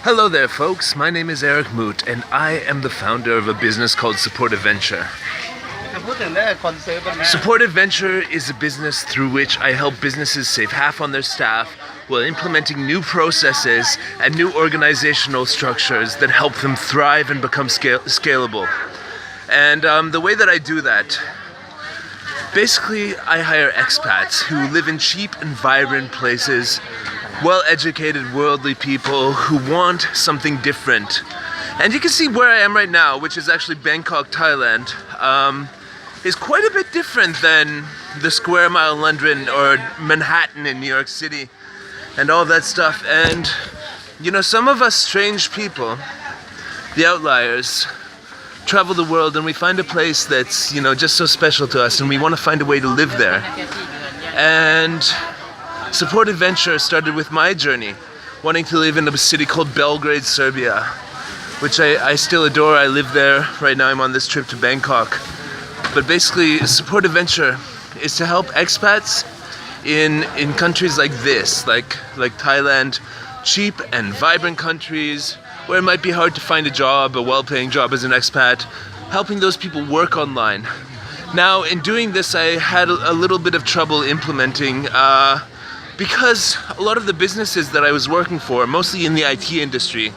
Hello there folks, my name is Eric Moot and I am the founder of a business called Support Adventure. Support Adventure is a business through which I help businesses save half on their staff while implementing new processes and new organizational structures that help them thrive and become scalable. And the way that I do that, basically I hire expats who live in cheap and vibrant places, well-educated, worldly people who want something different. And you can see where I am right now, which is actually Bangkok, Thailand, is quite a bit different than the square mile in London or Manhattan in New York City and all that stuff. And you know, some of us strange people, the outliers, travel the world and we find a place that's, you know, just so special to us and we want to find a way to live there. And Support Adventure started with my journey, wanting to live in a city called Belgrade, Serbia, which I still adore. I live there. Right now I'm on this trip to Bangkok. But basically, Support Adventure is to help expats in countries like this, like Thailand, cheap and vibrant countries where it might be hard to find a job, a well-paying job as an expat, helping those people work online. Now, in doing this, I had a little bit of trouble implementing because a lot of the businesses that I was working for, mostly in the IT industry,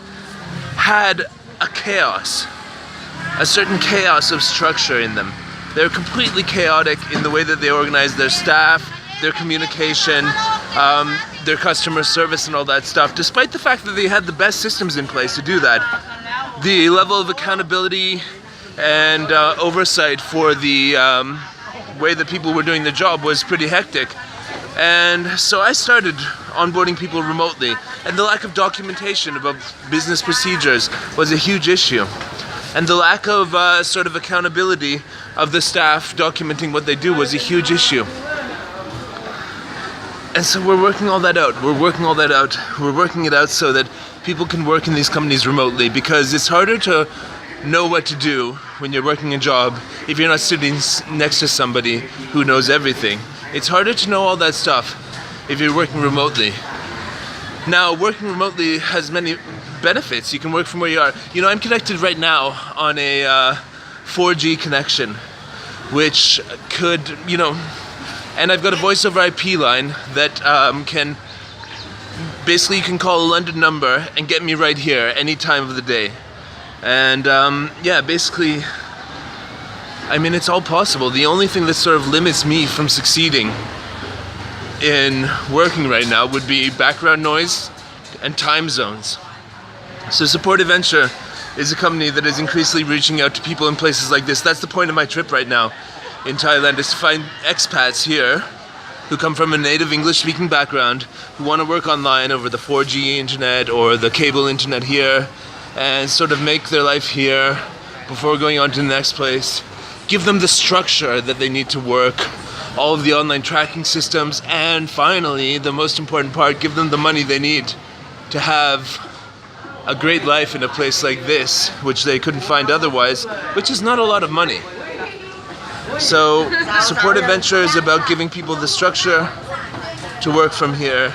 had a certain chaos of structure in them. They're completely chaotic in the way that they organize their staff, their communication, their customer service and all that stuff, despite the fact that they had the best systems in place to do that. The level of accountability and oversight for the way that people were doing their job was pretty hectic. And so I started onboarding people remotely, and the lack of documentation about business procedures was a huge issue. And the lack of sort of accountability of the staff documenting what they do was a huge issue. And so we're working all that out. We're working it out so that people can work in these companies remotely, because it's harder to know what to do when you're working a job if you're not sitting next to somebody who knows everything. It's harder to know all that stuff if you're working remotely. Now, working remotely has many benefits. You can work from where you are. You know, I'm connected right now on a 4G connection, which could, you know, and I've got a voice over IP line that can, basically you can call a London number and get me right here any time of the day. And yeah, basically, I mean, it's all possible. The only thing that sort of limits me from succeeding in working right now would be background noise and time zones. So Support Adventure is a company that is increasingly reaching out to people in places like this. That's the point of my trip right now in Thailand, is to find expats here who come from a native English-speaking background, who want to work online over the 4G internet or the cable internet here, and sort of make their life here before going on to the next place. Give them the structure that they need to work, all of the online tracking systems, and finally, the most important part, give them the money they need to have a great life in a place like this, which they couldn't find otherwise, which is not a lot of money. So Support Adventure is about giving people the structure to work from here,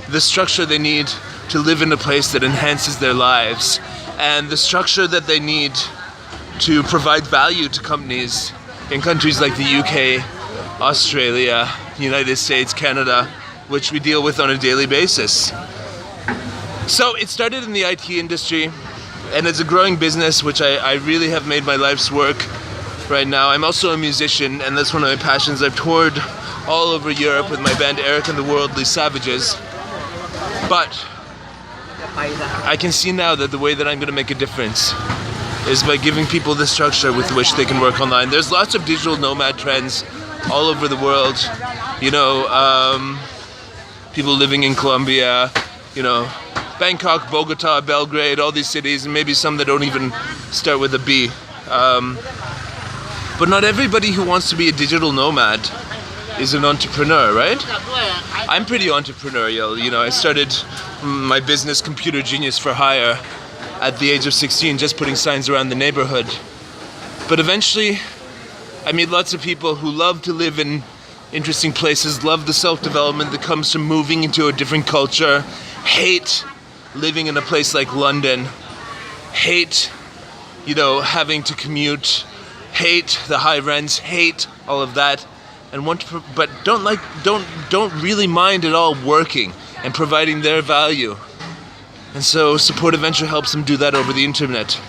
the structure they need to live in a place that enhances their lives, and the structure that they need to provide value to companies in countries like the UK, Australia, United States, Canada, which we deal with on a daily basis. So it started in the IT industry, and it's a growing business which I really have made my life's work right now. I'm also a musician, and that's one of my passions. I've toured all over Europe with my band Eric and the Worldly Savages. But I can see now that the way that I'm going to make a difference is by giving people the structure with which they can work online. There's lots of digital nomad trends all over the world. You know, people living in Colombia, you know, Bangkok, Bogota, Belgrade, all these cities, and maybe some that don't even start with a B. But not everybody who wants to be a digital nomad is an entrepreneur, right? I'm pretty entrepreneurial. You know, I started my business, Computer Genius for Hire, at the age of 16, just putting signs around the neighborhood. But eventually, I meet lots of people who love to live in interesting places, love the self-development that comes from moving into a different culture, hate living in a place like London, hate, having to commute, hate the high rents, hate all of that, and but don't really mind at all working and providing their value. And so Supportive Venture helps them do that over the internet.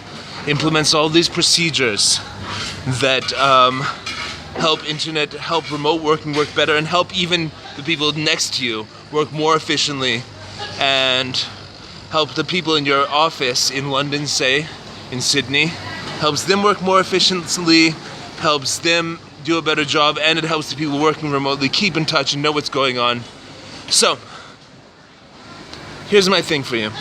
Implements all these procedures that help remote working work better, and help even the people next to you work more efficiently, and help the people in your office in London, say, in Sydney, helps them work more efficiently, helps them do a better job, and it helps the people working remotely keep in touch and know what's going on. So, here's my thing for you.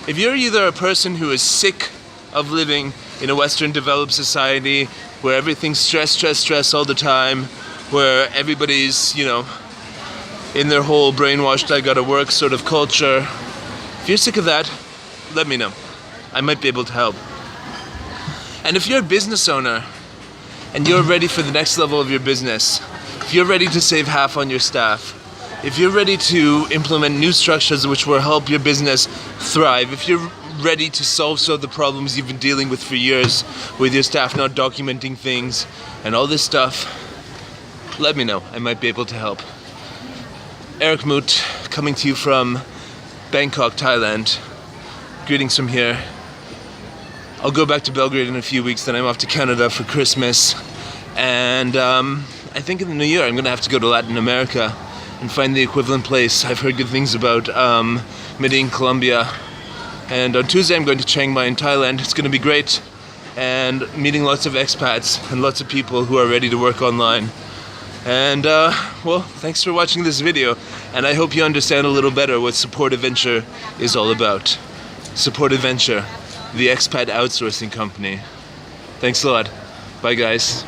If you're either a person who is sick of living in a Western developed society where everything's stress all the time, where everybody's, in their whole brainwashed I gotta work sort of culture, if you're sick of that, let me know. I might be able to help. And if you're a business owner and you're ready for the next level of your business, if you're ready to save half on your staff, if you're ready to implement new structures which will help your business thrive, if you're ready to solve some of the problems you've been dealing with for years with your staff not documenting things and all this stuff, let me know. I might be able to help. Eric Moot, coming to you from Bangkok, Thailand. Greetings from here. I'll go back to Belgrade in a few weeks, then I'm off to Canada for Christmas. And I think in the new year I'm gonna have to go to Latin America and find the equivalent place. I've heard good things about Medellin, Colombia. And on Tuesday I'm going to Chiang Mai in Thailand. It's gonna be great. And meeting lots of expats and lots of people who are ready to work online. And well, thanks for watching this video. And I hope you understand a little better what Supportive Venture is all about. Supportive Venture, the Expat Outsourcing company. Thanks a lot. Bye guys.